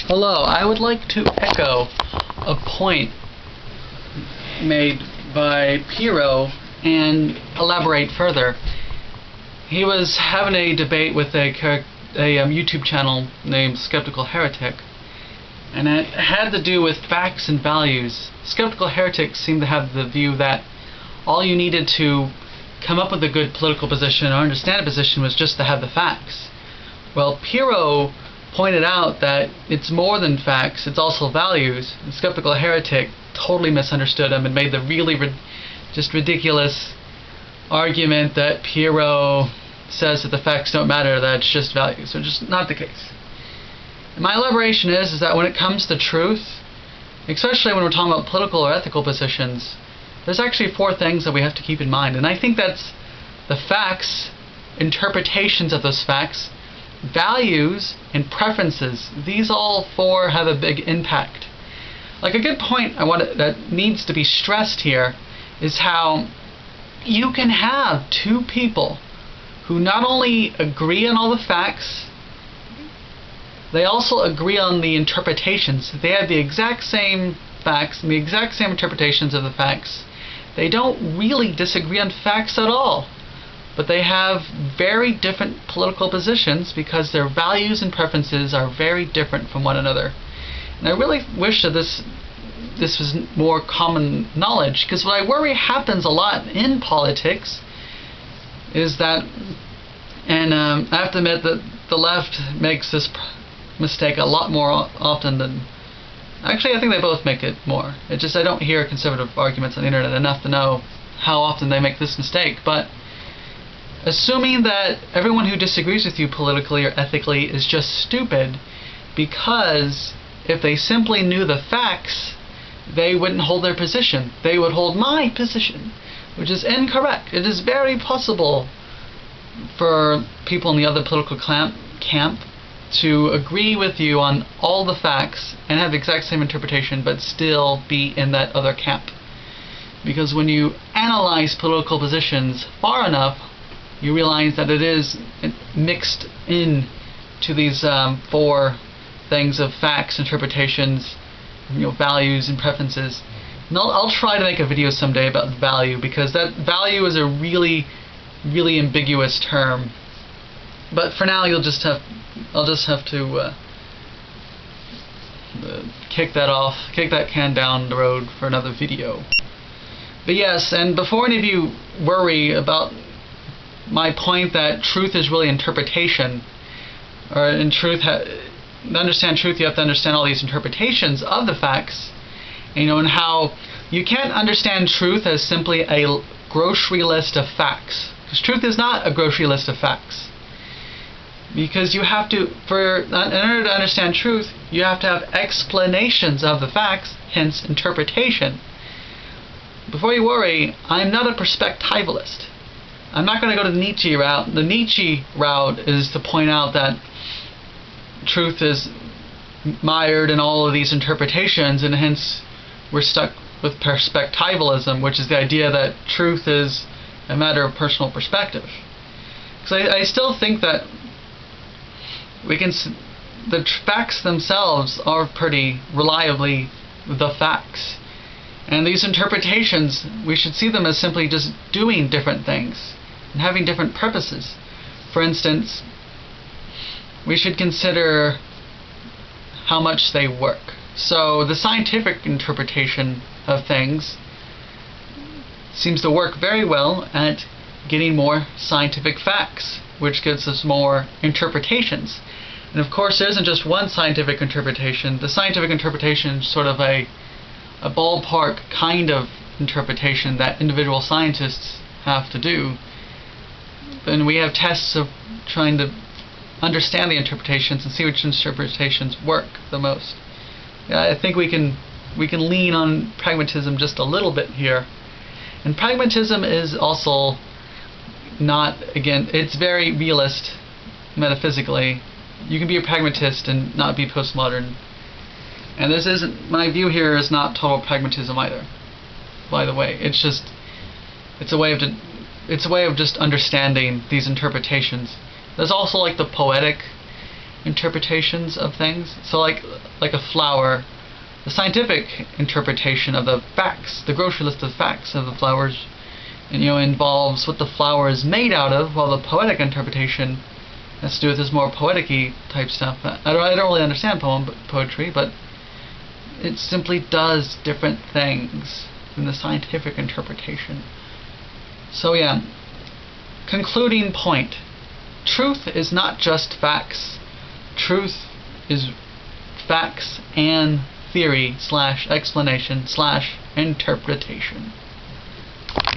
Hello, I would like to echo a point made by Piero and elaborate further. He was having a debate with a YouTube channel named Skeptical Heretic, and it had to do with facts and values. Skeptical Heretics seem to have the view that all you needed to come up with a good political position or understand a position was just to have the facts. Well, Piero pointed out that it's more than facts, it's also values. The Skeptical Heretic totally misunderstood him and made the really just ridiculous argument that Piero says that the facts don't matter, that it's just values, which is not the case. And my elaboration is that when it comes to truth, especially when we're talking about political or ethical positions, there's actually 4 things that we have to keep in mind. And I think that's the facts, interpretations of those facts, values, and preferences. These all 4 have a big impact. Like a good point that needs to be stressed here is how you can have 2 people who not only agree on all the facts, they also agree on the interpretations. They have the exact same facts and the exact same interpretations of the facts. They don't really disagree on facts at all, but they have very different political positions because their values and preferences are very different from one another. And I really wish that this was more common knowledge, because what I worry happens a lot in politics is that, and I have to admit that the left makes this mistake a lot more often than... Actually, I think they both make it more. It's just I don't hear conservative arguments on the internet enough to know how often they make this mistake. But assuming that everyone who disagrees with you politically or ethically is just stupid, because if they simply knew the facts, they wouldn't hold their position. They would hold my position, which is incorrect. It is very possible for people in the other political camp to agree with you on all the facts and have the exact same interpretation, but still be in that other camp. Because when you analyze political positions far enough, you realize that it is mixed in to these 4 things of facts, interpretations, values, and preferences. And I'll try to make a video someday about value, because that value is a really, really ambiguous term. But for now, I'll just have to kick that can down the road for another video. But yes, and before any of you worry about my point that truth is really interpretation, or in truth, to understand truth, you have to understand all these interpretations of the facts, and how you can't understand truth as simply a grocery list of facts, because truth is not a grocery list of facts. Because you have to, in order to understand truth, you have to have explanations of the facts, hence interpretation. Before you worry, I'm not a perspectivalist. I'm not going to go to the Nietzsche route. The Nietzsche route is to point out that truth is mired in all of these interpretations, and hence we're stuck with perspectivalism, which is the idea that truth is a matter of personal perspective. Because I still think that the facts themselves are pretty reliably the facts. And these interpretations, we should see them as simply just doing different things and having different purposes. For instance, we should consider how much they work. So the scientific interpretation of things seems to work very well at getting more scientific facts, which gives us more interpretations. And of course, there isn't just one scientific interpretation. The scientific interpretation is sort of a ballpark kind of interpretation that individual scientists have to do. And we have tests of trying to understand the interpretations and see which interpretations work the most. I think we can lean on pragmatism just a little bit here. And pragmatism is also not, again, it's very realist metaphysically. You can be a pragmatist and not be postmodern. And this isn't, my view here is not total pragmatism either, by the way. It's a way of just understanding these interpretations. There's also like the poetic interpretations of things. So like a flower, the scientific interpretation of the facts, the grocery list of facts of the flowers, and, involves what the flower is made out of, while the poetic interpretation has to do with this more poetic-y type stuff. I don't really understand poetry, but it simply does different things than the scientific interpretation. So yeah, concluding point. Truth is not just facts. Truth is facts and theory / explanation / interpretation.